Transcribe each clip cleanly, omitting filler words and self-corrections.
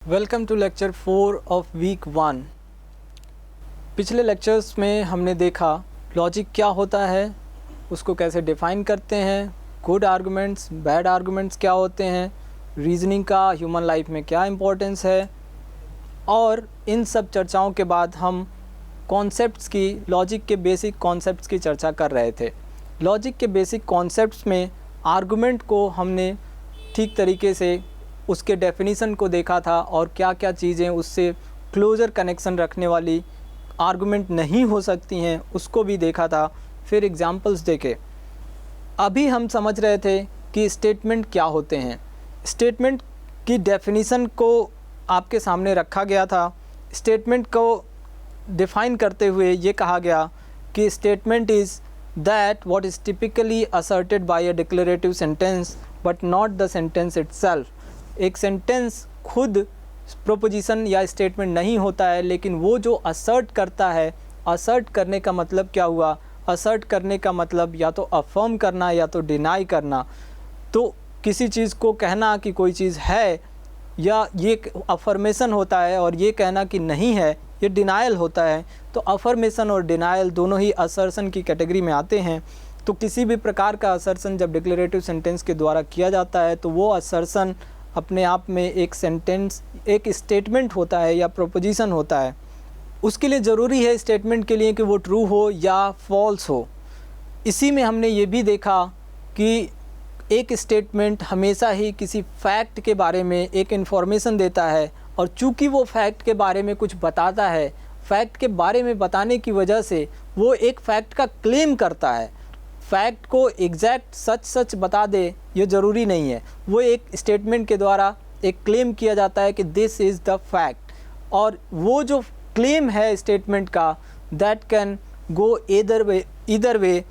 Welcome to lecture 4 of week 1। पिछले lectures में हमने देखा लॉजिक क्या होता है, उसको कैसे डिफ़ाइन करते हैं, गुड आर्गुमेंट्स बैड आर्गुमेंट्स क्या होते हैं, रीजनिंग का ह्यूमन लाइफ में क्या इम्पोर्टेंस है। और इन सब चर्चाओं के बाद हम कॉन्सेप्ट्स की, लॉजिक के बेसिक कॉन्सेप्ट्स की चर्चा कर रहे थे। लॉजिक के बेसिक कॉन्सेप्ट्स में आर्गुमेंट को हमने ठीक तरीके से उसके डेफिनीशन को देखा था और क्या क्या चीज़ें उससे क्लोज़र कनेक्शन रखने वाली आर्गुमेंट नहीं हो सकती हैं उसको भी देखा था। फिर एग्जांपल्स देखे। अभी हम समझ रहे थे कि स्टेटमेंट क्या होते हैं। स्टेटमेंट की डेफिनीशन को आपके सामने रखा गया था। स्टेटमेंट को डिफ़ाइन करते हुए ये कहा गया कि statement is that what is typically asserted by a declarative sentence but not the sentence itself. एक सेंटेंस खुद प्रोपोजिशन या स्टेटमेंट नहीं होता है, लेकिन वो जो असर्ट करता है, असर्ट करने का मतलब क्या हुआ? असर्ट करने का मतलब या तो अफर्म करना या तो डिनाई करना। तो किसी चीज़ को कहना कि कोई चीज़ है, या ये अफर्मेशन होता है, और ये कहना कि नहीं है ये डिनायल होता है। तो अफर्मेशन और डिनायल दोनों ही असर्शन की कैटेगरी में आते हैं। तो किसी भी प्रकार का असर्शन जब डिक्लेरेटिव सेंटेंस के द्वारा किया जाता है तो वो असर्शन अपने आप में एक सेंटेंस, एक स्टेटमेंट होता है या प्रोपोजिशन होता है। उसके लिए ज़रूरी है स्टेटमेंट के लिए कि वो ट्रू हो या फॉल्स हो। इसी में हमने ये भी देखा कि एक स्टेटमेंट हमेशा ही किसी फैक्ट के बारे में एक इन्फॉर्मेशन देता है, और चूंकि वो फैक्ट के बारे में कुछ बताता है, फैक्ट के बारे में बताने की वजह से वो एक फैक्ट का क्लेम करता है। फैक्ट को एग्जैक्ट सच बता दे ये ज़रूरी नहीं है। वो एक स्टेटमेंट के द्वारा एक क्लेम किया जाता है कि दिस इज़ द फैक्ट, और वो जो क्लेम है स्टेटमेंट का, that can go either way,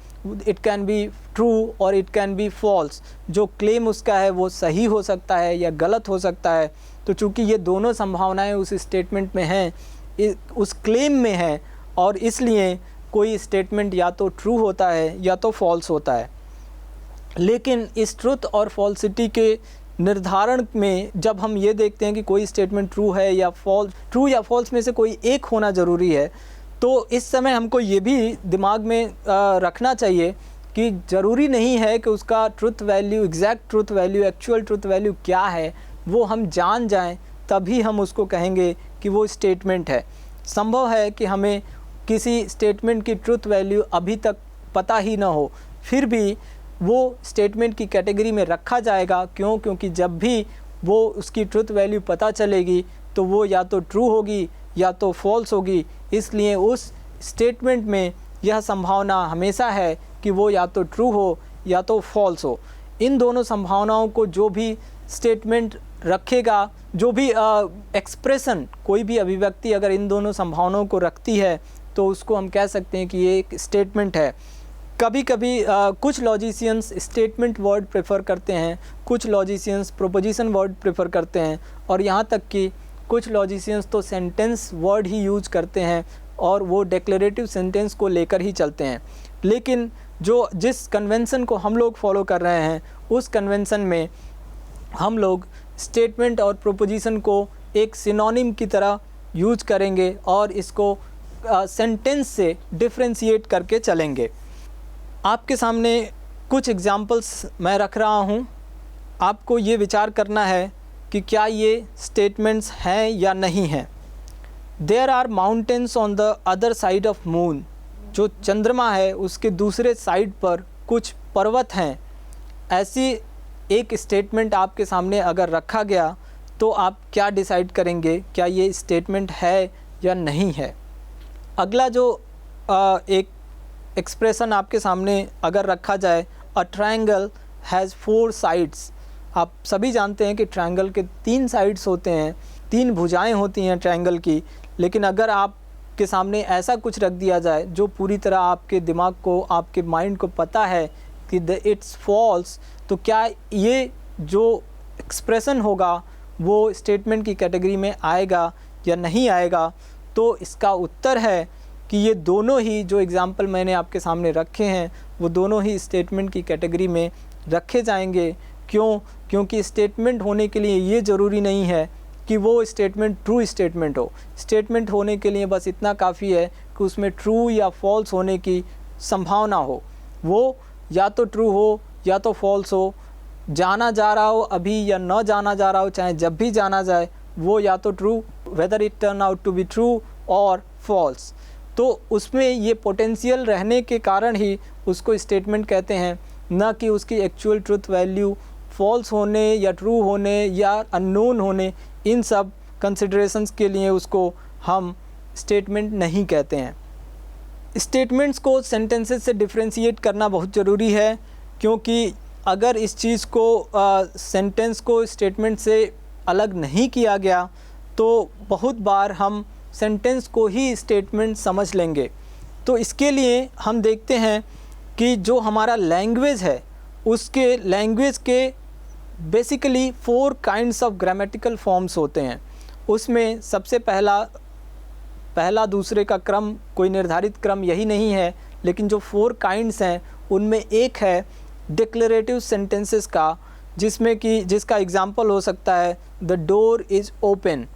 it can be true और इट कैन बी फॉल्स। जो क्लेम उसका है वो सही हो सकता है या गलत हो सकता है। तो चूँकि ये दोनों संभावनाएं उस स्टेटमेंट में हैं, उस क्लेम में हैं, और इसलिए कोई स्टेटमेंट या तो ट्रू होता है या तो फॉल्स होता है। लेकिन इस ट्रुथ और फॉल्सिटी के निर्धारण में जब हम ये देखते हैं कि कोई स्टेटमेंट ट्रू है या फॉल्स, ट्रू या फॉल्स में से कोई एक होना ज़रूरी है, तो इस समय हमको ये भी दिमाग में रखना चाहिए कि ज़रूरी नहीं है कि उसका truth value, exact truth value, actual truth value क्या है वो हम जान जाएं, तभी हम उसको कहेंगे कि वो स्टेटमेंट है। संभव है कि हमें किसी स्टेटमेंट की ट्रुथ वैल्यू अभी तक पता ही ना हो, फिर भी वो स्टेटमेंट की कैटेगरी में रखा जाएगा। क्यों? क्योंकि जब भी वो उसकी ट्रुथ वैल्यू पता चलेगी तो वो या तो ट्रू होगी या तो फॉल्स होगी। इसलिए उस स्टेटमेंट में यह संभावना हमेशा है कि वो या तो ट्रू हो या तो फॉल्स हो। इन दोनों संभावनाओं को जो भी स्टेटमेंट रखेगा, जो भी एक्सप्रेशन, कोई भी अभिव्यक्ति अगर इन दोनों संभावनाओं को रखती है तो उसको हम कह सकते हैं कि ये एक स्टेटमेंट है। कभी कभी कुछ लॉजिशियंस स्टेटमेंट वर्ड प्रेफर करते हैं, कुछ लॉजिशियंस प्रोपोजिशन वर्ड प्रेफर करते हैं, और यहाँ तक कि कुछ लॉजिशियंस तो सेंटेंस वर्ड ही यूज करते हैं और वो डिक्लेरेटिव सेंटेंस को लेकर ही चलते हैं। लेकिन जिस कन्वेंशन को हम लोग फॉलो कर रहे हैं, उस कन्वेंशन में हम लोग स्टेटमेंट और प्रोपोजिशन को एक सिनोनिम की तरह यूज करेंगे और इसको सेंटेंस से डिफ्रेंशिएट करके चलेंगे। आपके सामने कुछ एग्जांपल्स मैं रख रहा हूँ। आपको ये विचार करना है कि क्या ये स्टेटमेंट्स हैं या नहीं हैं। There are mountains on the other side of moon. जो चंद्रमा है उसके दूसरे साइड पर कुछ पर्वत हैं। ऐसी एक स्टेटमेंट आपके सामने अगर रखा गया तो आप क्या डिसाइड करेंगे, क्या ये स्टेटमेंट है या नहीं है। अगला जो एक एक्सप्रेशन आपके सामने अगर रखा जाए, अ ट्रायंगल हैज़ 4 साइड्स। आप सभी जानते हैं कि ट्रायंगल के 3 साइड्स होते हैं, 3 भुजाएं होती हैं ट्रायंगल की। लेकिन अगर आपके सामने ऐसा कुछ रख दिया जाए जो पूरी तरह आपके दिमाग को, आपके माइंड को पता है कि इट्स फॉल्स, तो क्या ये जो एक्सप्रेशन होगा वो स्टेटमेंट की कैटेगरी में आएगा या नहीं आएगा। तो इसका उत्तर है कि ये दोनों ही जो एग्ज़ाम्पल मैंने आपके सामने रखे हैं वो दोनों ही स्टेटमेंट की कैटेगरी में रखे जाएंगे। क्यों? क्योंकि स्टेटमेंट होने के लिए ये ज़रूरी नहीं है कि वो स्टेटमेंट ट्रू स्टेटमेंट हो। स्टेटमेंट होने के लिए बस इतना काफ़ी है कि उसमें ट्रू या फॉल्स होने की संभावना हो। वो या तो ट्रू हो या तो फॉल्स हो, जाना जा रहा हो अभी या न जाना जा रहा हो, चाहे जब भी जाना जाए वो या तो true, whether it turn out to be true और फॉल्स। तो उसमें ये पोटेंशियल रहने के कारण ही उसको स्टेटमेंट कहते हैं, न कि उसकी एक्चुअल ट्रुथ वैल्यू फॉल्स होने या ट्रू होने या अननोन होने, इन सब कंसिडरेशंस के लिए उसको हम स्टेटमेंट नहीं कहते हैं। स्टेटमेंट्स को सेंटेंसेस से डिफ्रेंशिएट करना बहुत ज़रूरी है, क्योंकि अगर इस चीज़ को सेंटेंस को स्टेटमेंट से अलग नहीं किया गया तो बहुत बार हम सेंटेंस को ही स्टेटमेंट समझ लेंगे। तो इसके लिए हम देखते हैं कि जो हमारा लैंग्वेज है उसके लैंग्वेज के basically 4 kinds of grammatical forms होते हैं। उसमें सबसे पहला दूसरे का क्रम कोई निर्धारित क्रम यही नहीं है, लेकिन जो 4 काइंड्स हैं उनमें एक है डिक्लेरेटिव सेंटेंसेस का, जिसका एग्जांपल हो सकता है द डोर इज़ ओपन,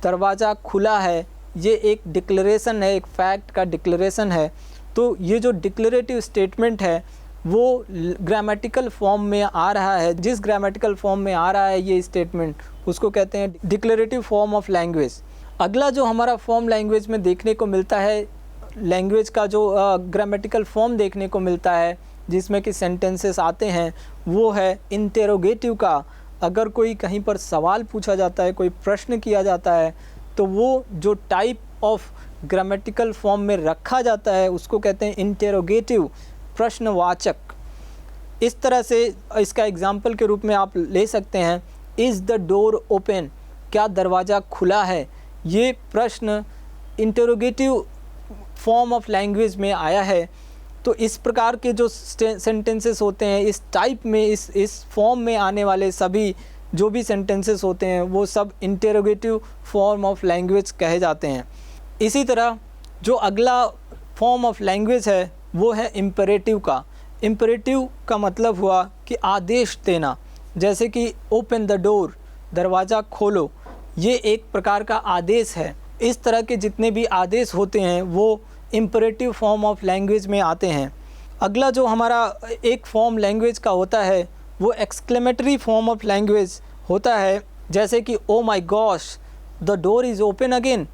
दरवाज़ा खुला है। ये एक डिक्लेरेशन है, एक फैक्ट का डिक्लेरेशन है। तो ये जो डिक्लेरेटिव स्टेटमेंट है वो ग्रामेटिकल फॉर्म में आ रहा है। जिस ग्रामेटिकल फॉर्म में आ रहा है ये स्टेटमेंट, उसको कहते हैं डिक्लेरेटिव फॉर्म ऑफ लैंग्वेज। अगला जो हमारा फॉर्म लैंग्वेज में देखने को मिलता है, लैंग्वेज का जो ग्रामेटिकल फॉर्म देखने को मिलता है जिसमें कि सेंटेंसेस आते हैं, वो है इंटेरोगेटिव का। अगर कोई कहीं पर सवाल पूछा जाता है, कोई प्रश्न किया जाता है, तो वो जो टाइप ऑफ ग्रामेटिकल फॉर्म में रखा जाता है उसको कहते हैं इंटेरोगेटिव, प्रश्नवाचक। इस तरह से इसका एग्जाम्पल के रूप में आप ले सकते हैं इज़ द डोर ओपन, क्या दरवाज़ा खुला है। ये प्रश्न इंटेरोगेटिव फॉर्म ऑफ लैंग्वेज में आया है। तो इस प्रकार के जो सेंटेंसेस होते हैं, इस टाइप में, इस फॉर्म में आने वाले सभी जो भी सेंटेंसेस होते हैं वो सब इंटेरोगेटिव फॉर्म ऑफ लैंग्वेज कहे जाते हैं। इसी तरह जो अगला फॉर्म ऑफ लैंग्वेज है वो है इम्पेरेटिव का। इम्पेरेटिव का मतलब हुआ कि आदेश देना, जैसे कि ओपन द डोर, दरवाज़ा खोलो, ये एक प्रकार का आदेश है। इस तरह के जितने भी आदेश होते हैं वो इम्पेरेटिव फॉर्म ऑफ लैंग्वेज में आते हैं। अगला जो हमारा एक फॉर्म लैंग्वेज का होता है वो एक्सक्लेमेटरी फॉर्म ऑफ लैंग्वेज होता है, जैसे कि oh my gosh the door is open again.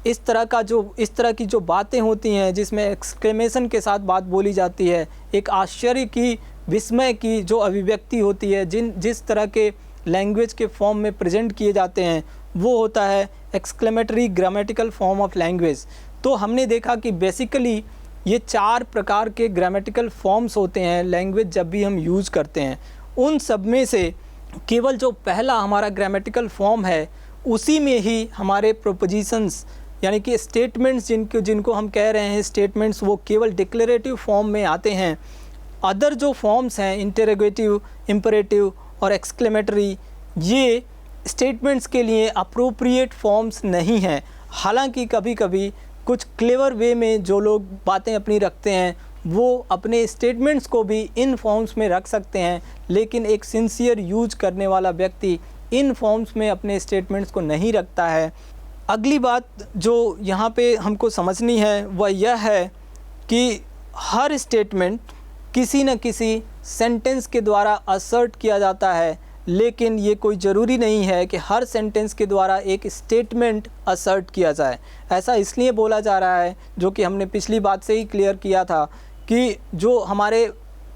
इस तरह की जो बातें होती हैं जिसमें एक्सक्लेमेशन के साथ बात बोली जाती है, एक आश्चर्य की, विस्मय की जो अभिव्यक्ति होती है, जिस तरह के लैंग्वेज के फॉर्म में प्रेजेंट किए जाते हैं, वो होता है exclamatory grammatical form of language. तो हमने देखा कि बेसिकली ये 4 प्रकार के ग्रामेटिकल फॉर्म्स होते हैं लैंग्वेज जब भी हम यूज़ करते हैं। उन सब में से केवल जो पहला हमारा ग्रामेटिकल फॉर्म है उसी में ही हमारे प्रोपोजिशंस यानी कि स्टेटमेंट्स जिनको हम कह रहे हैं स्टेटमेंट्स, वो केवल डिक्लेरेटिव फॉर्म में आते हैं। अदर जो फॉर्म्स हैं इंटेरोगेटिव, इम्पेरेटिव और एक्सक्लेमेटरी, ये स्टेटमेंट्स के लिए अप्रोप्रिएट फॉर्म्स नहीं हैं। हालांकि कभी कभी कुछ क्लेवर वे में जो लोग बातें अपनी रखते हैं वो अपने स्टेटमेंट्स को भी इन फॉर्म्स में रख सकते हैं, लेकिन एक सिंसियर यूज करने वाला व्यक्ति इन फॉर्म्स में अपने स्टेटमेंट्स को नहीं रखता है। अगली बात जो यहाँ पे हमको समझनी है वह यह है कि हर स्टेटमेंट किसी न किसी सेंटेंस के द्वारा असर्ट किया जाता है, लेकिन ये कोई ज़रूरी नहीं है कि हर सेंटेंस के द्वारा एक स्टेटमेंट असर्ट किया जाए। ऐसा इसलिए बोला जा रहा है, जो कि हमने पिछली बात से ही क्लियर किया था, कि जो हमारे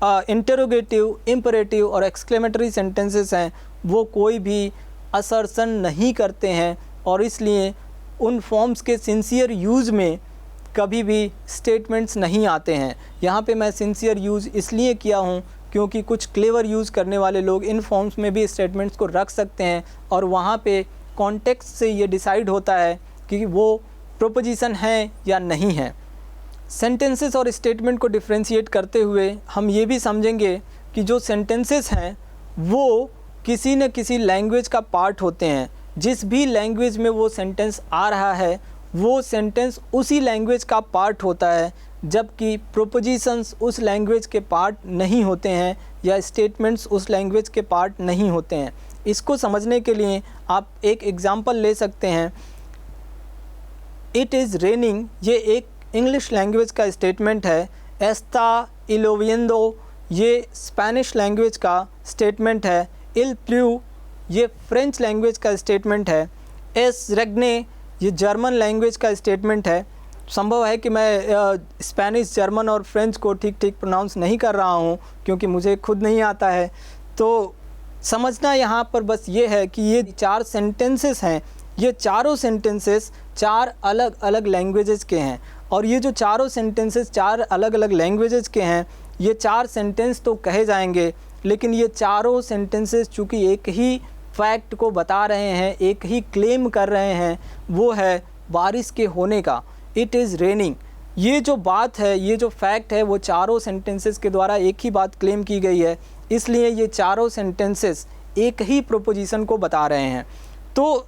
इंटेरोगेटिव, इम्पेरेटिव और एक्सक्लेमेटरी सेंटेंसेस हैं वो कोई भी असर्शन नहीं करते हैं, और इसलिए उन फॉर्म्स के सिंसियर यूज़ में कभी भी स्टेटमेंट्स नहीं आते हैं। यहाँ पे मैं सिंसियर यूज़ इसलिए किया हूँ क्योंकि कुछ क्लेवर यूज़ करने वाले लोग इन फॉर्म्स में भी स्टेटमेंट्स को रख सकते हैं, और वहाँ पे कॉन्टेक्स्ट से ये डिसाइड होता है कि वो प्रोपोजिशन है या नहीं है। सेंटेंसेस और स्टेटमेंट को डिफ्रेंशिएट करते हुए हम ये भी समझेंगे कि जो सेंटेंसेस हैं वो किसी न किसी लैंग्वेज का पार्ट होते हैं। जिस भी लैंग्वेज में वो सेंटेंस आ रहा है वो सेंटेंस उसी लैंग्वेज का पार्ट होता है, जबकि प्रोपोजिशंस उस लैंग्वेज के पार्ट नहीं होते हैं या स्टेटमेंट्स उस लैंग्वेज के पार्ट नहीं होते हैं। इसको समझने के लिए आप एक एग्ज़ाम्पल ले सकते हैं। इट इज़ रेनिंग, ये एक इंग्लिश लैंग्वेज का स्टेटमेंट है। एस्ता इलोवियंदो, ये स्पेनिश लैंग्वेज का स्टेटमेंट है। इल प्लू, ये फ्रेंच लैंग्वेज का स्टेटमेंट है। एस रेग्ने, ये जर्मन लैंग्वेज का स्टेटमेंट है। संभव है कि मैं स्पेनिश, जर्मन और फ्रेंच को ठीक ठीक प्रोनाउंस नहीं कर रहा हूँ क्योंकि मुझे खुद नहीं आता है। तो समझना यहाँ पर बस ये है कि ये 4 सेंटेंसेस हैं, ये चारों सेंटेंसेस 4 अलग अलग लैंग्वेजेस के हैं। और ये जो चारों सेंटेंसेस 4 अलग अलग लैंग्वेजेस के हैं, ये 4 सेंटेंस तो कहे जाएंगे, लेकिन ये चारों सेंटेंसेस चूँकि एक ही फैक्ट को बता रहे हैं, एक ही क्लेम कर रहे हैं, वो है बारिश के होने का। इट इज़ रेनिंग, ये जो बात है, ये जो फैक्ट है, वो चारों सेंटेंसेस के द्वारा एक ही बात क्लेम की गई है, इसलिए ये चारों सेंटेंसेस एक ही प्रोपोजिशन को बता रहे हैं। तो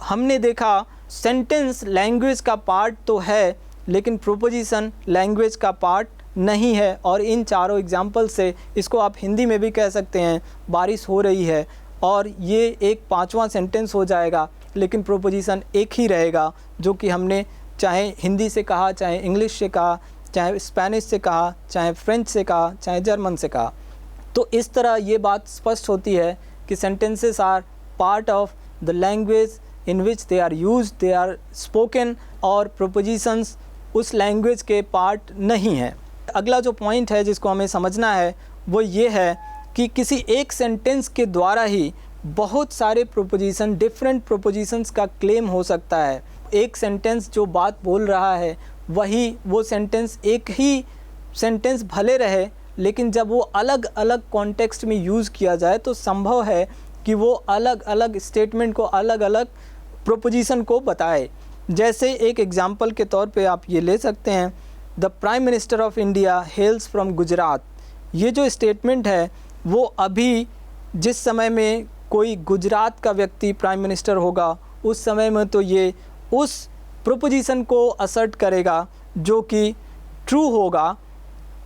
हमने देखा सेंटेंस लैंग्वेज का पार्ट तो है, लेकिन प्रोपोजिशन लैंग्वेज का पार्ट नहीं है। और इन चारों एग्जाम्पल से इसको आप हिंदी में भी कह सकते हैं, बारिश हो रही है, और ये एक 5वां सेंटेंस हो जाएगा, लेकिन प्रोपोजिशन एक ही रहेगा, जो कि हमने चाहे हिंदी से कहा, चाहे इंग्लिश से कहा, चाहे स्पेनिश से कहा, चाहे फ्रेंच से कहा, चाहे जर्मन से कहा। तो इस तरह ये बात स्पष्ट होती है कि sentences are part of the language in which they are use, they are spoken, और प्रोपोजिशंस उस लैंग्वेज के पार्ट नहीं हैं। अगला जो पॉइंट है जिसको हमें समझना है वो ये है कि किसी एक सेंटेंस के द्वारा ही बहुत सारे प्रोपोजिशन, डिफरेंट प्रोपोजिशंस का क्लेम हो सकता है। एक सेंटेंस जो बात बोल रहा है वही वो सेंटेंस एक ही सेंटेंस भले रहे, लेकिन जब वो अलग अलग कॉन्टेक्स्ट में यूज़ किया जाए तो संभव है कि वो अलग अलग स्टेटमेंट को, अलग अलग प्रोपोजिशन को बताए। जैसे एक एग्जांपल के तौर पे आप ये ले सकते हैं, the prime minister of India हेल्स from Gujarat. ये जो स्टेटमेंट है वो अभी जिस समय में कोई गुजरात का व्यक्ति प्राइम मिनिस्टर होगा उस समय में तो ये उस प्रोपोजिशन को असर्ट करेगा जो कि ट्रू होगा।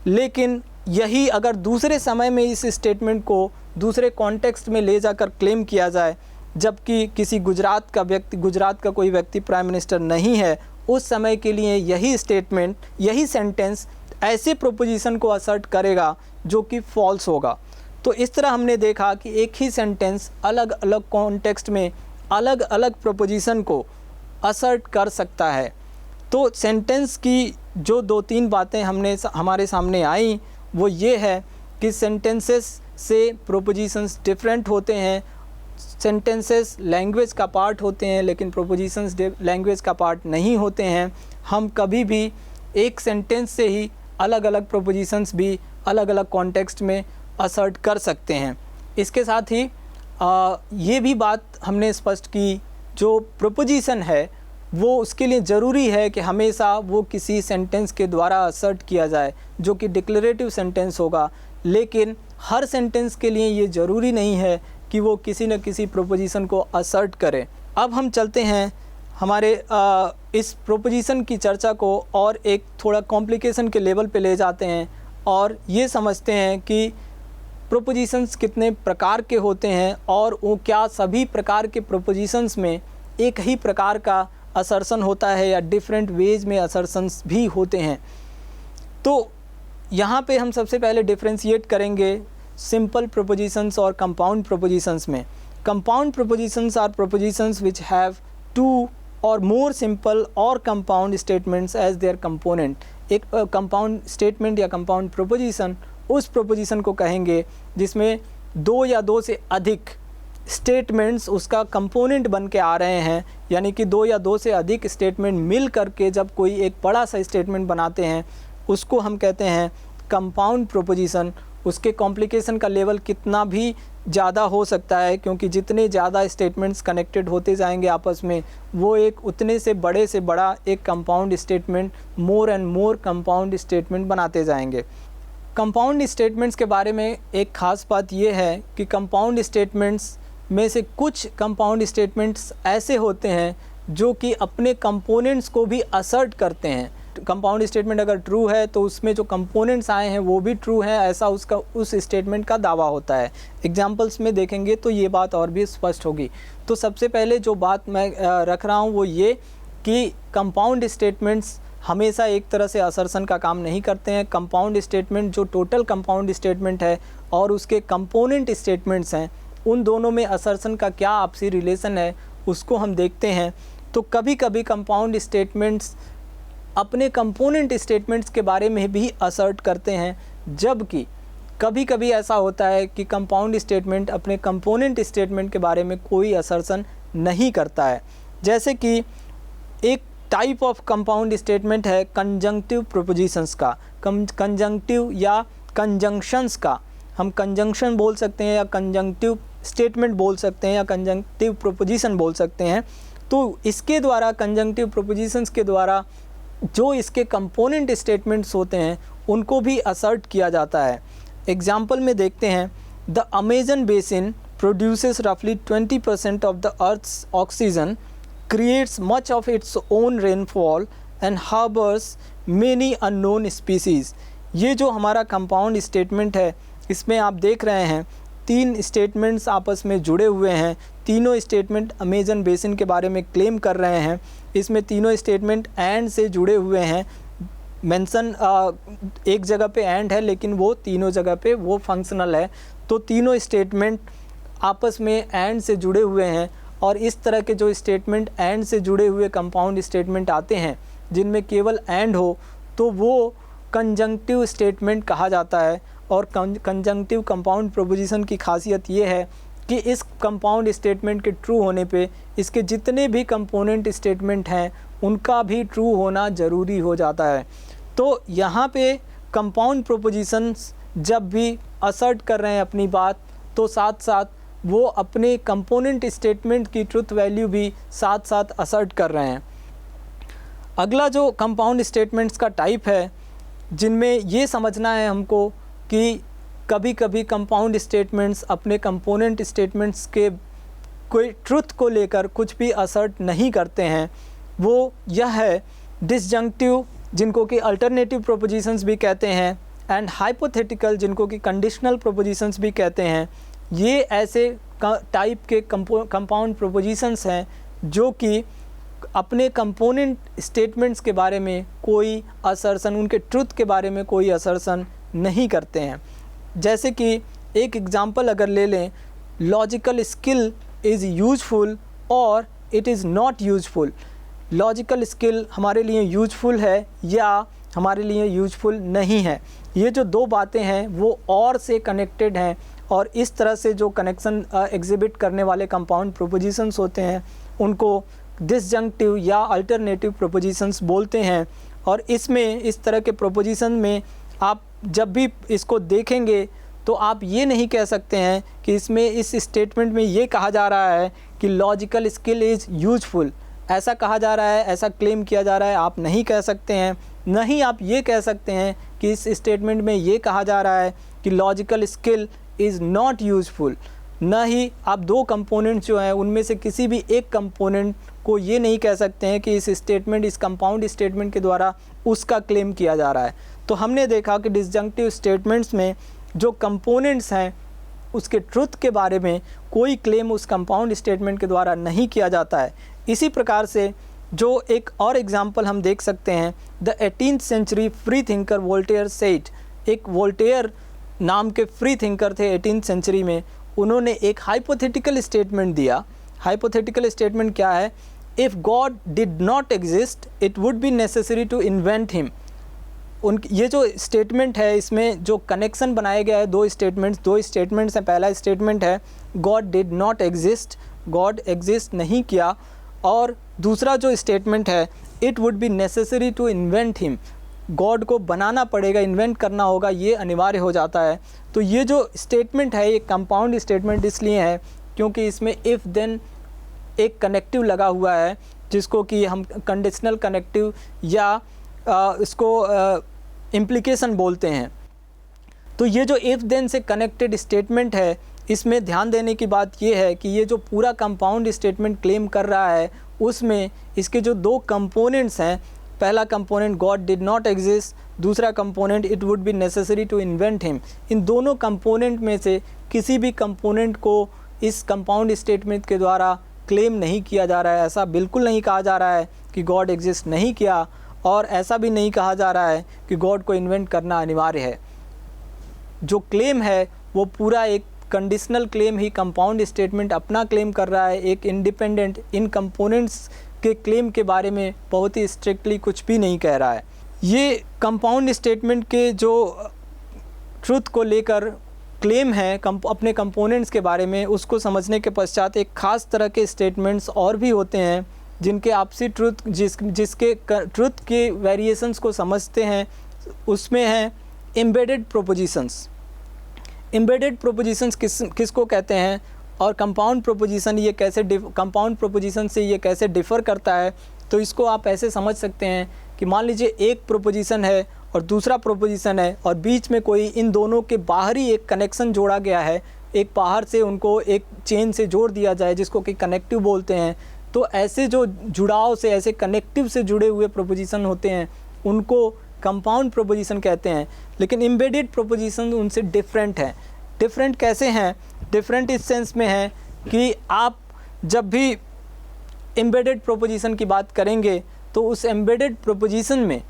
लेकिन यही अगर दूसरे समय में इस स्टेटमेंट को दूसरे कॉन्टेक्स्ट में ले जाकर क्लेम किया जाए, जबकि किसी गुजरात का कोई व्यक्ति प्राइम मिनिस्टर नहीं है, उस समय के लिए यही स्टेटमेंट, यही सेंटेंस ऐसे प्रोपोजिशन को असर्ट करेगा जो कि फॉल्स होगा। तो इस तरह हमने देखा कि एक ही सेंटेंस अलग अलग कॉन्टेक्स्ट में अलग अलग प्रोपोजिशन को असर्ट कर सकता है। तो सेंटेंस की जो 2-3 बातें हमारे सामने आई वो ये है कि सेंटेंसेस से प्रोपोजिशंस डिफरेंट होते हैं। सेंटेंसेस लैंग्वेज का पार्ट होते हैं, लेकिन प्रोपोजिशंस लैंग्वेज का पार्ट नहीं होते हैं। हम कभी भी एक सेंटेंस से ही अलग अलग प्रोपोजिशंस भी अलग अलग कॉन्टेक्स्ट में असर्ट कर सकते हैं। इसके साथ ही ये भी बात हमने स्पष्ट की, जो प्रोपोजिशन है वो उसके लिए ज़रूरी है कि हमेशा वो किसी सेंटेंस के द्वारा असर्ट किया जाए जो कि डिक्लेरेटिव सेंटेंस होगा, लेकिन हर सेंटेंस के लिए ये ज़रूरी नहीं है कि वो किसी न किसी प्रोपोजिशन को असर्ट करे। अब हम चलते हैं हमारे इस प्रोपोजिशन की चर्चा को और एक थोड़ा कॉम्प्लिकेशन के लेवल पे ले जाते हैं और ये समझते हैं कि प्रोपोजिशंस कितने प्रकार के होते हैं और वो क्या सभी प्रकार के प्रोपोजिशंस में एक ही प्रकार का असर्शन होता है या डिफरेंट वेज में असर्शंस भी होते हैं। तो यहाँ पे हम सबसे पहले डिफ्रेंशिएट करेंगे सिंपल प्रोपोजिशंस और कंपाउंड प्रोपोजिशंस में। Compound propositions are propositions which have 2 or more simple और compound statements as their component. एक कंपाउंड स्टेटमेंट या कंपाउंड प्रोपोजिशन उस प्रोपोजिशन को कहेंगे जिसमें 2 या 2 से अधिक स्टेटमेंट्स उसका कंपोनेंट बन के आ रहे हैं, यानी कि 2 या 2 से अधिक स्टेटमेंट मिल करके जब कोई एक बड़ा सा स्टेटमेंट बनाते हैं उसको हम कहते हैं कंपाउंड प्रोपोजिशन। उसके कॉम्प्लिकेशन का लेवल कितना भी ज़्यादा हो सकता है, क्योंकि जितने ज़्यादा स्टेटमेंट्स कनेक्टेड होते जाएंगे आपस में वो एक उतने से बड़ा एक compound statement, more and more compound statement बनाते जाएंगे। कंपाउंड स्टेटमेंट्स के बारे में एक ख़ास बात ये है कि कंपाउंड स्टेटमेंट्स में से कुछ कंपाउंड स्टेटमेंट्स ऐसे होते हैं जो कि अपने कंपोनेंट्स को भी असर्ट करते हैं। कंपाउंड स्टेटमेंट अगर ट्रू है तो उसमें जो कंपोनेंट्स आए हैं वो भी ट्रू हैं, ऐसा उसका उस स्टेटमेंट का दावा होता है। एग्जांपल्स में देखेंगे तो ये बात और भी स्पष्ट होगी। तो सबसे पहले जो बात मैं रख रहा हूँ वो ये कि कंपाउंड स्टेटमेंट्स हमेशा एक तरह से असर्शन का काम नहीं करते हैं। कंपाउंड स्टेटमेंट जो टोटल कंपाउंड स्टेटमेंट है और उसके कंपोनेंट स्टेटमेंट्स हैं, उन दोनों में असर्शन का क्या आपसी रिलेशन है उसको हम देखते हैं। तो कभी कभी कंपाउंड स्टेटमेंट्स अपने कंपोनेंट स्टेटमेंट्स के बारे में भी असर्ट करते हैं, जबकि कभी कभी ऐसा होता है कि कंपाउंड स्टेटमेंट अपने कंपोनेंट स्टेटमेंट के बारे में कोई असर्शन नहीं करता है। जैसे कि एक टाइप ऑफ कंपाउंड स्टेटमेंट है कंजंक्टिव प्रोपोजिशंस का, कंजंक्टिव या कंजंक्शंस का। हम कंजंक्शन बोल सकते हैं या कंजंक्टिव स्टेटमेंट बोल सकते हैं या कंजंक्टिव प्रोपोजिशन बोल सकते हैं। तो इसके द्वारा, कंजंक्टिव प्रोपोजिशंस के द्वारा जो इसके कंपोनेंट स्टेटमेंट्स होते हैं उनको भी असर्ट किया जाता है। एग्जाम्पल में देखते हैं, द अमेजन बेसिन प्रोड्यूसेस रफली 20% of the earth's oxygen, creates much of its own rainfall and harbors many unknown species। ये जो हमारा कंपाउंड स्टेटमेंट है, इसमें आप देख रहे हैं 3 स्टेटमेंट्स आपस में जुड़े हुए हैं। तीनों स्टेटमेंट अमेजन बेसिन के बारे में क्लेम कर रहे हैं। इसमें तीनों स्टेटमेंट एंड से जुड़े हुए हैं। मेंशन एक जगह पे एंड है लेकिन वो तीनों जगह पे वो फंक्शनल है। तो तीनों स्टेटमेंट आपस में एंड से जुड़े हुए हैं, और इस तरह के जो स्टेटमेंट एंड से जुड़े हुए कंपाउंड स्टेटमेंट आते हैं जिनमें केवल एंड हो, तो वो कंजंक्टिव स्टेटमेंट कहा जाता है। और कंजंक्टिव कंपाउंड प्रोपोजिशन की खासियत ये है कि इस कंपाउंड स्टेटमेंट के ट्रू होने पे इसके जितने भी कंपोनेंट स्टेटमेंट हैं उनका भी ट्रू होना ज़रूरी हो जाता है। तो यहाँ पे कंपाउंड प्रोपोजिशंस जब भी असर्ट कर रहे हैं अपनी बात, तो साथ साथ वो अपने कंपोनेंट स्टेटमेंट की ट्रुथ वैल्यू भी साथ साथ असर्ट कर रहे हैं। अगला जो कंपाउंड स्टेटमेंट्स का टाइप है, जिनमें ये समझना है हमको कि कभी कभी कंपाउंड स्टेटमेंट्स अपने कंपोनेंट स्टेटमेंट्स के कोई ट्रुथ को लेकर कुछ भी असर्ट नहीं करते हैं, वो यह है डिसजंक्टिव, जिनको कि अल्टरनेटिव प्रोपोजिशंस भी कहते हैं, एंड हाइपोथेटिकल, जिनको कि कंडीशनल प्रोपोजिशंस भी कहते हैं। ये ऐसे टाइप के कंपाउंड प्रोपोजिशंस हैं जो कि अपने कंपोनेंट स्टेटमेंट्स के बारे में कोई असर्शन, उनके ट्रुथ के बारे में कोई असर्शन नहीं करते हैं। जैसे कि एक एग्जांपल अगर ले लें, लॉजिकल स्किल इज़ यूजफुल और it is not useful. Logical skill हमारे लिए यूजफुल है या हमारे लिए यूजफुल नहीं है। ये जो दो बातें हैं वो और से कनेक्टेड हैं, और इस तरह से जो कनेक्शन एग्जिबिट करने वाले कंपाउंड प्रोपोजिशंस होते हैं उनको डिसजंक्टिव या अल्टरनेटिव प्रोपोजिशंस बोलते हैं। और इसमें, इस तरह के प्रोपोजिशन में आप जब भी इसको देखेंगे तो आप ये नहीं कह सकते हैं कि इसमें, इस स्टेटमेंट में ये कहा जा रहा है कि लॉजिकल स्किल इज़ यूजफुल, ऐसा कहा जा रहा है, ऐसा क्लेम किया जा रहा है, आप नहीं कह सकते हैं। नहीं आप ये कह सकते हैं कि इस स्टेटमेंट में ये कहा जा रहा है कि logical skill is not useful. न ही आप दो कंपोनेंट्स जो हैं उनमें से किसी भी एक कंपोनेंट को ये नहीं कह सकते हैं कि इस स्टेटमेंट, इस कंपाउंड स्टेटमेंट के द्वारा उसका क्लेम किया जा रहा है। तो हमने देखा कि डिसजंक्टिव स्टेटमेंट्स में जो कंपोनेंट्स हैं उसके ट्रुथ के बारे में कोई क्लेम उस कंपाउंड स्टेटमेंट के द्वारा नहीं किया जाता है। इसी प्रकार से जो एक और एग्जांपल हम देख सकते हैं, the 18th century free thinker Voltaire said, एक वोल्टेयर नाम के फ्री थिंकर थे 18th सेंचुरी में, उन्होंने एक हाइपोथेटिकल स्टेटमेंट दिया। हाइपोथेटिकल स्टेटमेंट क्या है? If God did not exist it would be necessary to invent him. ये जो स्टेटमेंट है, इसमें जो कनेक्शन बनाया गया है दो स्टेटमेंट्स हैं। पहला स्टेटमेंट है God did not exist, God exist नहीं किया, और दूसरा जो स्टेटमेंट है it would be necessary to invent him, God को बनाना पड़ेगा, इन्वेंट करना होगा, ये अनिवार्य हो जाता है। तो ये जो स्टेटमेंट है ये कंपाउंड स्टेटमेंट इसलिए है क्योंकि इसमें इफ़ देन एक कनेक्टिव लगा हुआ है, जिसको कि हम कंडीशनल कनेक्टिव या इसको इम्प्लीकेशन बोलते हैं। तो ये जो इफ़ देन से कनेक्टेड स्टेटमेंट है, इसमें ध्यान देने की बात ये है कि ये जो पूरा कंपाउंड स्टेटमेंट क्लेम कर रहा है उसमें इसके जो दो कंपोनेंट्स हैं पहला component God did not exist, दूसरा component it would be necessary to invent him. इन दोनों कंपोनेंट में से किसी भी कंपोनेंट को इस कंपाउंड स्टेटमेंट के द्वारा क्लेम नहीं किया जा रहा है। ऐसा बिल्कुल नहीं कहा जा रहा है कि गॉड एग्जिस्ट नहीं किया, और ऐसा भी नहीं कहा जा रहा है कि गॉड को इन्वेंट करना अनिवार्य है। जो क्लेम है वो पूरा एक कंडीशनल क्लेम ही कंपाउंड स्टेटमेंट अपना क्लेम कर रहा है। एक इंडिपेंडेंट इन कंपोनेंट्स के क्लेम के बारे में बहुत ही स्ट्रिक्टली कुछ भी नहीं कह रहा है। ये कंपाउंड स्टेटमेंट के जो ट्रुथ को लेकर क्लेम है अपने कंपोनेंट्स के बारे में, उसको समझने के पश्चात एक ख़ास तरह के स्टेटमेंट्स और भी होते हैं जिनके आपसी ट्रुथ जिसके ट्रुथ के वेरिएशंस को समझते हैं। उसमें हैं एम्बेडेड प्रोपोजिशंस। एम्बेडेड प्रोपोजिशंस किसको कहते हैं और कंपाउंड प्रोपोजिशन ये कैसे कंपाउंड प्रोपोजिशन से ये कैसे डिफ़र करता है, तो इसको आप ऐसे समझ सकते हैं कि मान लीजिए एक प्रोपोजिशन है और दूसरा प्रोपोजिशन है और बीच में कोई इन दोनों के बाहरी एक कनेक्शन जोड़ा गया है, एक बाहर से उनको एक चेन से जोड़ दिया जाए जिसको कि कनेक्टिव बोलते हैं। तो ऐसे जो जुड़ाव से, ऐसे कनेक्टिव से जुड़े हुए प्रोपोजिशन होते हैं उनको कंपाउंड प्रोपोजिशन कहते हैं। लेकिन एम्बेडेड प्रोपोजिशन उनसे डिफरेंट हैं। डिफरेंट कैसे हैं? डिफरेंट इस सेंस में है कि आप जब भी एम्बेडेड प्रोपोजिशन की बात करेंगे तो उस एम्बेडेड प्रोपोजिशन में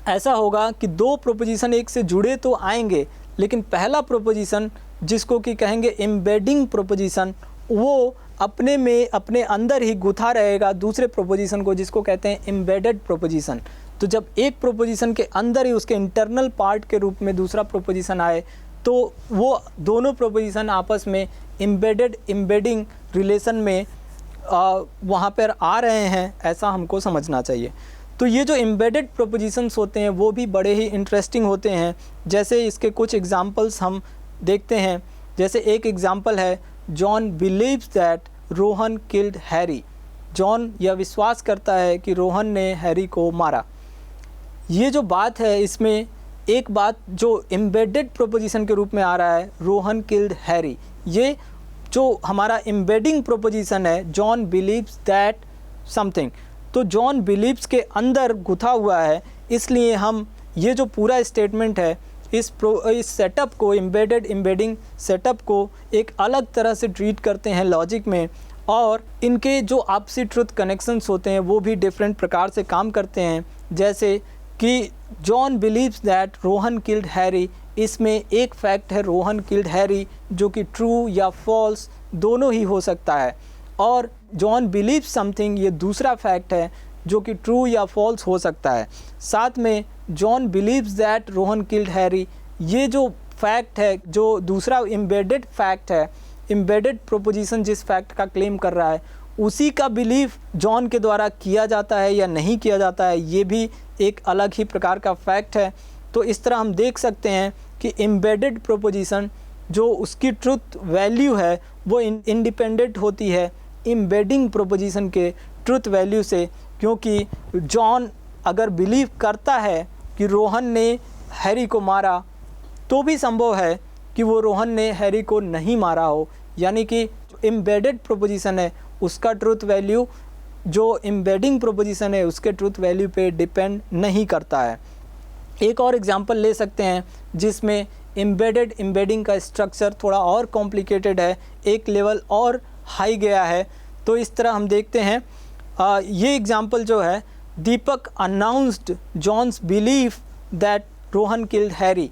ऐसा होगा कि दो प्रोपोजिशन एक से जुड़े तो आएंगे, लेकिन पहला प्रोपोजिशन जिसको कि कहेंगे एम्बेडिंग प्रोपोजिशन, वो अपने में अपने अंदर ही गुथा रहेगा दूसरे प्रोपोजिशन को, जिसको कहते हैं एम्बेडेड प्रोपोजिशन। तो जब एक प्रोपोजिशन के अंदर ही उसके इंटरनल पार्ट के रूप में दूसरा प्रोपोजिशन आए तो वो दोनों प्रोपोजिशन आपस में एम्बेडिंग रिलेशन में वहाँ पर आ रहे हैं, ऐसा हमको समझना चाहिए। तो ये जो एम्बेडेड प्रोपोजिशंस होते हैं वो भी बड़े ही इंटरेस्टिंग होते हैं। जैसे इसके कुछ एग्जांपल्स हम देखते हैं। जैसे एक एग्जांपल है, John believes that Rohan killed Harry. John यह विश्वास करता है कि रोहन ने हैरी को मारा। ये जो बात है, इसमें एक बात जो एम्बेडेड प्रोपोजिशन के रूप में आ रहा है, रोहन किल्ड हैरी, ये जो हमारा एम्बेडिंग प्रोपोजिशन है, जॉन बिलीव्स दैट समथिंग, तो जॉन बिलीव्स के अंदर गुथा हुआ है। इसलिए हम ये जो पूरा स्टेटमेंट है इस सेटअप को, एम्बेडिंग सेटअप को एक अलग तरह से ट्रीट करते हैं लॉजिक में, और इनके जो आपसी ट्रुथ कनेक्शंस होते हैं वो भी डिफरेंट प्रकार से काम करते हैं। जैसे कि John believes that Rohan killed Harry, इसमें एक फैक्ट है रोहन किल्ड हैरी जो कि ट्रू या फॉल्स दोनों ही हो सकता है, और जॉन बिलीव्स समथिंग ये दूसरा फैक्ट है जो कि ट्रू या फॉल्स हो सकता है। साथ में John believes that Rohan killed Harry, ये जो फैक्ट है, जो दूसरा एम्बेडेड फैक्ट है, एम्बेडेड प्रोपोजिशन जिस फैक्ट का क्लेम कर रहा है उसी का बिलीफ जॉन के द्वारा किया जाता है या नहीं किया जाता है, ये भी एक अलग ही प्रकार का फैक्ट है। तो इस तरह हम देख सकते हैं कि एम्बेडेड प्रोपोजिशन जो उसकी ट्रुथ वैल्यू है वो इंडिपेंडेंट होती है एम्बेडिंग प्रोपोजिशन के ट्रुथ वैल्यू से, क्योंकि जॉन अगर बिलीव करता है कि रोहन ने हैरी को मारा तो भी संभव है कि वो रोहन ने हैरी को नहीं मारा हो। यानी कि एम्बेडेड प्रोपोजिशन है उसका ट्रुथ वैल्यू जो एम्बेडिंग प्रोपोजिशन है उसके ट्रुथ वैल्यू पे डिपेंड नहीं करता है। एक और एग्जांपल ले सकते हैं जिसमें एम्बेडिंग का स्ट्रक्चर थोड़ा और कॉम्प्लिकेटेड है, एक लेवल और हाई गया है। तो इस तरह हम देखते हैं, ये एग्जांपल जो है, Deepak announced John's belief that Rohan killed Harry.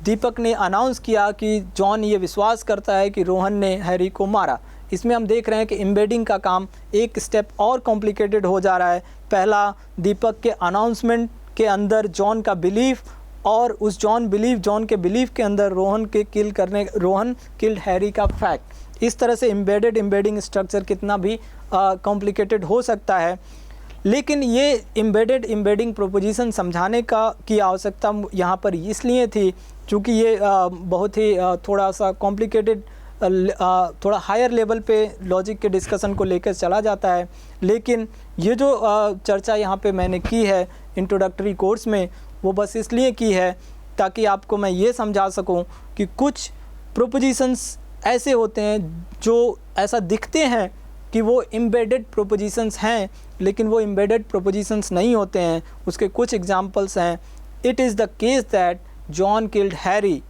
Deepak ने अनाउंस किया कि जॉन ये विश्वास करता है कि रोहन ने हैरी को मारा। इसमें हम देख रहे हैं कि एम्बेडिंग का काम एक स्टेप और कॉम्प्लिकेटेड हो जा रहा है। पहला, दीपक के अनाउंसमेंट के अंदर जॉन का बिलीफ, और उस जॉन के बिलीफ के अंदर रोहन किल्ड हैरी का फैक्ट। इस तरह से एम्बेडिंग स्ट्रक्चर कितना भी कॉम्प्लिकेटेड हो सकता है, लेकिन ये एम्बेडिंग प्रोपोजिशन समझाने की आवश्यकता यहाँ पर इसलिए थी क्योंकि ये बहुत ही थोड़ा सा कॉम्प्लिकेटेड, थोड़ा हायर लेवल पे लॉजिक के डिस्कशन को लेकर चला जाता है। लेकिन ये जो चर्चा यहाँ पे मैंने की है इंट्रोडक्टरी कोर्स में, वो बस इसलिए की है ताकि आपको मैं ये समझा सकूं कि कुछ प्रोपोजिशंस ऐसे होते हैं जो ऐसा दिखते हैं कि कि वो एम्बेडेड प्रोपोजिशंस हैं, लेकिन वो एम्बेडेड प्रोपोजिशंस नहीं होते हैं। उसके कुछ एग्जांपल्स हैं। It is the case that John killed Harry,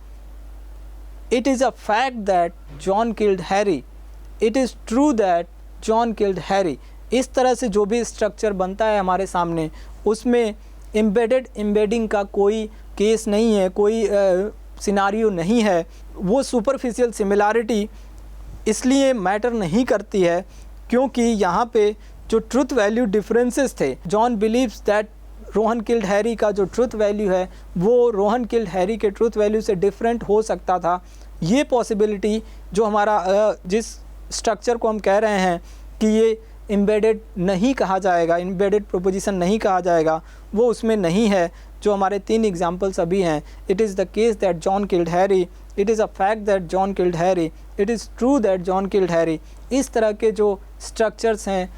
it is a fact that John killed Harry, it is true that John killed Harry. इस तरह से जो भी स्ट्रक्चर बनता है हमारे सामने, उसमें एम्बेडिंग का कोई केस नहीं है, कोई सिनारियो नहीं है। वो सुपरफिशियल सिमिलैरिटी इसलिए मैटर नहीं करती है क्योंकि यहाँ पे जो ट्रुथ वैल्यू डिफरेंसेस थे, John believes that Rohan killed Harry का जो ट्रुथ वैल्यू है वो रोहन किल्ड हैरी के ट्रुथ वैल्यू से डिफरेंट हो सकता था। ये पॉसिबिलिटी जो हमारा जिस स्ट्रक्चर को हम कह रहे हैं कि ये एम्बेडेड नहीं कहा जाएगा, एम्बेडेड प्रोपोजिशन नहीं कहा जाएगा, वो उसमें नहीं है। जो हमारे 3 एग्जाम्पल्स अभी हैं, it is the case that John killed Harry, it is a fact that John killed Harry, it is true that John killed Harry. इस तरह के जो स्ट्रक्चर्स हैं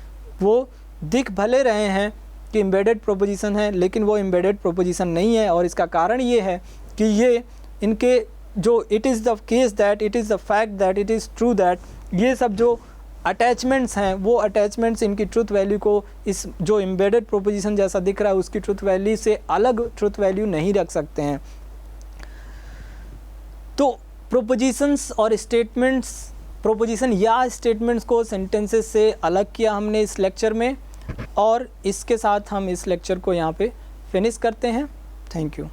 वो दिख भले रहे हैं कि एम्बेडेड प्रोपोजिशन है, लेकिन वो एम्बेडेड प्रोपोजिशन नहीं है। और इसका कारण ये है कि ये इनके जो it is the case that, it is the fact that, it is true that, ये सब जो अटैचमेंट्स हैं वो अटैचमेंट्स इनकी ट्रुथ वैल्यू को इस जो एम्बेडेड प्रोपोजिशन जैसा दिख रहा है उसकी ट्रुथ वैल्यू से अलग ट्रुथ वैल्यू नहीं रख सकते हैं। तो प्रोपोजिशंस और स्टेटमेंट्स, प्रोपोजिशन या स्टेटमेंट्स को सेंटेंसेस से अलग किया हमने इस लेक्चर में, और इसके साथ हम इस लेक्चर को यहाँ पे फिनिश करते हैं। Thank you.